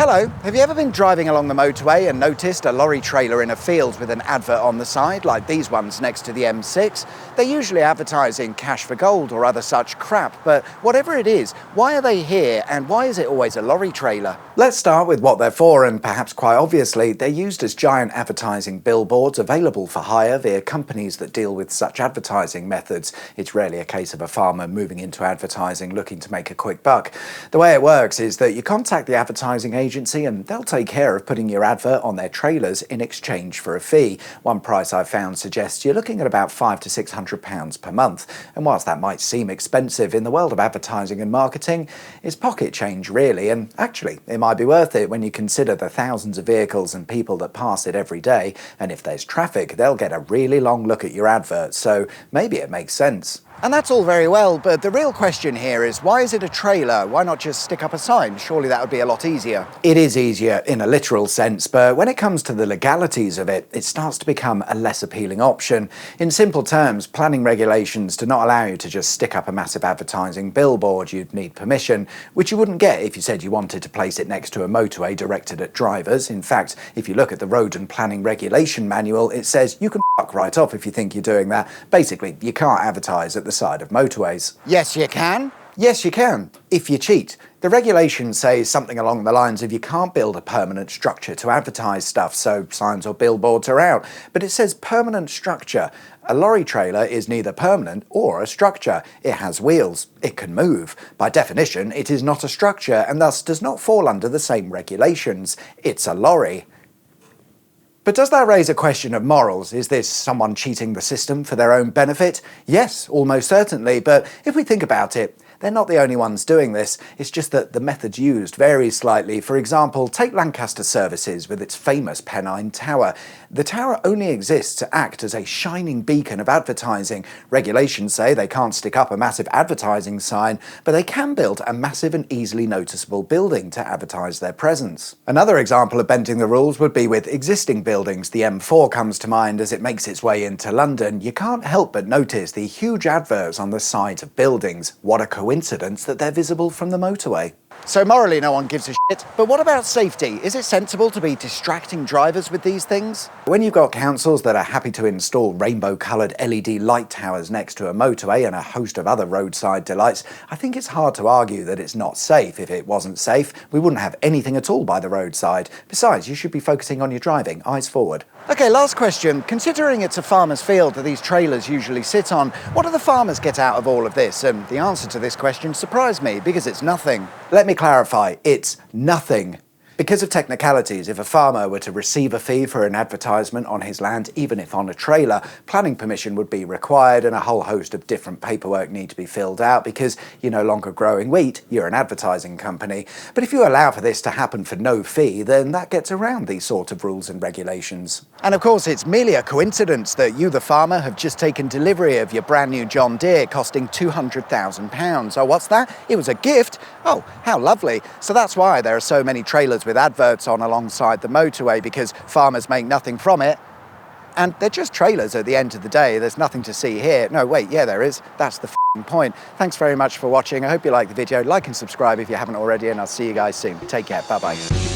Hello, have you ever been driving along the motorway and noticed a lorry trailer in a field with an advert on the side, like these ones next to the M6? They're usually advertising cash for gold or other such crap, but whatever it is, why are they here and why is it always a lorry trailer? Let's start with what they're for, and perhaps quite obviously, they're used as giant advertising billboards available for hire via companies that deal with such advertising methods. It's rarely a case of a farmer moving into advertising looking to make a quick buck. The way it works is that you contact the advertising agency and they'll take care of putting your advert on their trailers in exchange for a fee. One price I've found suggests you're looking at about £500 to £600 per month. And whilst that might seem expensive, in the world of advertising and marketing, it's pocket change really, and actually it might be worth it when you consider the thousands of vehicles and people that pass it every day, and if there's traffic, they'll get a really long look at your advert, so maybe it makes sense. And that's all very well, but the real question here is, why is it a trailer? Why not just stick up a sign? Surely that would be a lot easier. It is easier in a literal sense, but when it comes to the legalities of it, it starts to become a less appealing option. In simple terms, planning regulations do not allow you to just stick up a massive advertising billboard. You'd need permission, which you wouldn't get if you said you wanted to place it next to a motorway directed at drivers. In fact, if you look at the Road and Planning Regulation Manual, it says you can fuck right off if you think you're doing that. Basically, you can't advertise at the side of motorways. Yes, you can. Yes, you can, if you cheat. The regulations say something along the lines of you can't build a permanent structure to advertise stuff, so signs or billboards are out. But it says permanent structure. A lorry trailer is neither permanent or a structure. It has wheels. It can move. By definition, it is not a structure and thus does not fall under the same regulations. It's a lorry. But does that raise a question of morals? Is this someone cheating the system for their own benefit? Yes, almost certainly, but if we think about it, they're not the only ones doing this. It's just that the methods used vary slightly. For example, take Lancaster Services with its famous Pennine Tower. The tower only exists to act as a shining beacon of advertising. Regulations say they can't stick up a massive advertising sign, but they can build a massive and easily noticeable building to advertise their presence. Another example of bending the rules would be with existing buildings. The M4 comes to mind as it makes its way into London. You can't help but notice the huge adverts on the sides of buildings. What a coincidence that they're visible from the motorway. So morally no one gives a shit, but what about safety? Is it sensible to be distracting drivers with these things? When you've got councils that are happy to install rainbow-coloured LED light towers next to a motorway and a host of other roadside delights, I think it's hard to argue that it's not safe. If it wasn't safe, we wouldn't have anything at all by the roadside. Besides, you should be focusing on your driving, eyes forward. Okay, last question. Considering it's a farmer's field that these trailers usually sit on, what do the farmers get out of all of this? And the answer to this question surprised me, because it's nothing. Let me clarify, it's nothing. Because of technicalities, if a farmer were to receive a fee for an advertisement on his land, even if on a trailer, planning permission would be required and a whole host of different paperwork need to be filled out because you're no longer growing wheat, you're an advertising company. But if you allow for this to happen for no fee, then that gets around these sort of rules and regulations. And of course, it's merely a coincidence that you, the farmer, have just taken delivery of your brand new John Deere costing £200,000. Oh, what's that? It was a gift? Oh, how lovely. So that's why there are so many trailers with adverts on alongside the motorway, because farmers make nothing from it. And they're just trailers at the end of the day. There's nothing to see here. No, wait, yeah, there is. That's the point. Thanks very much for watching. I hope you liked the video. Like and subscribe if you haven't already, and I'll see you guys soon. Take care. Bye-bye.